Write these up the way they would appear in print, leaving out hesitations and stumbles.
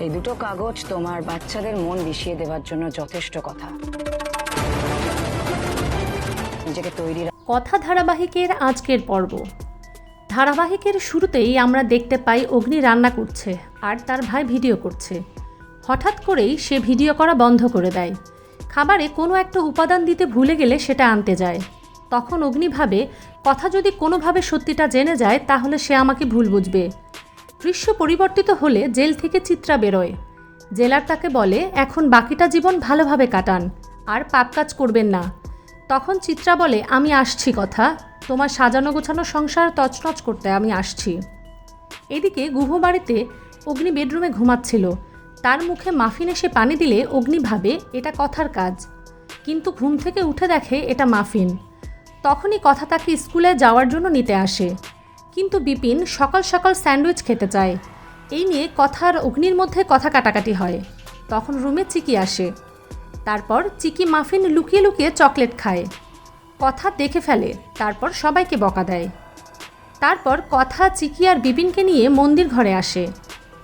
এই দুটো কাগজ তোমার বাচ্চাদের মন বিষিয়ে দেওয়ার জন্য যথেষ্ট কথা। নিজেকে তৈরি কথা ধারাবাহিকের আজকের পর্ব। ধারাবাহিকের শুরুতেই আমরা দেখতে পাই অগ্নি রান্না করছে আর তার ভাই ভিডিও করছে। হঠাৎ করেই সে ভিডিও করা বন্ধ করে দেয়। খাবারে কোনো একটা উপাদান দিতে ভুলে গেলে সেটা আনতে যায়। তখন অগ্নি ভাবে কথা যদি কোনোভাবে সত্যিটা জেনে যায় তাহলে সে আমাকে ভুল বুঝবে। দৃশ্য পরিবর্তিত হলে জেল থেকে চিত্রা বেরোয়। জেলার তাকে বলে এখন বাকিটা জীবন ভালোভাবে কাটান আর পাপ কাজ করবেন না। তখন চিত্রা বলে আমি আসছি কথা, তোমার সাজানো গোছানো সংসার তছনছ করতে আমি আসছি। এদিকে গুহবাড়িতে অগ্নি বেডরুমে ঘুমাচ্ছিল। তার মুখে মাফিন এসে পানি দিলে অগ্নি ভাবে এটা কথার কাজ, কিন্তু ঘুম থেকে উঠে দেখে এটা মাফিন। তখনই কথা তাকে স্কুলে যাওয়ার জন্য নিতে আসে, কিন্তু বিপিন সকাল সকাল স্যান্ডউইচ খেতে চায়। এই নিয়ে কথা আর অগ্নির মধ্যে কথা কাটাকাটি হয়। তখন রুমে চিকি আসে। তারপর চিকি মাফিন লুকিয়ে লুকিয়ে চকলেট খায়। কথা দেখে ফেলে, তারপর সবাইকে বকা দেয়। তারপর কথা চিকি আর বিপিনকে নিয়ে মন্দির ঘরে আসে।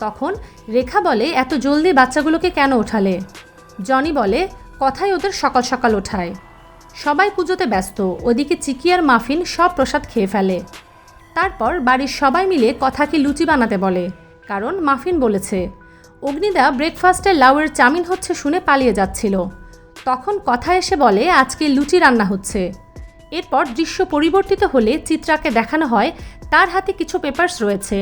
তখন রেখা বলে এত জলদি বাচ্চাগুলোকে কেন ওঠালে? জনি বলে কথাই ওদের সকাল সকাল ওঠায়। সবাই পুজোতে ব্যস্ত, ওদিকে চিকি আর মাফিন সব প্রসাদ খেয়ে ফেলে। তারপর বাড়ির সবাই মিলে কথাকে লুচি বানাতে বলে, কারণ মাফিন বলেছে। অগ্নিদা ব্রেকফাস্টে লাউয়ের চাউমিন হচ্ছে শুনে পালিয়ে যাচ্ছিল। তখন কথা এসে বলে আজকে লুচি রান্না হচ্ছে। এরপর দৃশ্য পরিবর্তিত হলে চিত্রাকে দেখানো হয় তার হাতে কিছু পেপারস রয়েছে।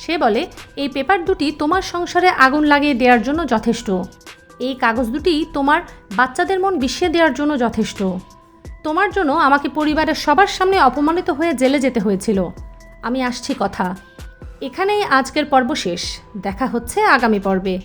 সে বলে এই পেপার দুটি তোমার সংসারে আগুন লাগিয়ে দেওয়ার জন্য যথেষ্ট। এই কাগজ দুটি তোমার বাচ্চাদের মন বিষিয়ে দেওয়ার জন্য যথেষ্ট। তোমার জন্য আমাকে পরিবারের সবার সামনে অপমানিত হয়ে জেলে যেতে হয়েছিল। আমি আসছি কথা। এখানেই আজকের পর্ব শেষ। দেখা হচ্ছে আগামী পর্বে।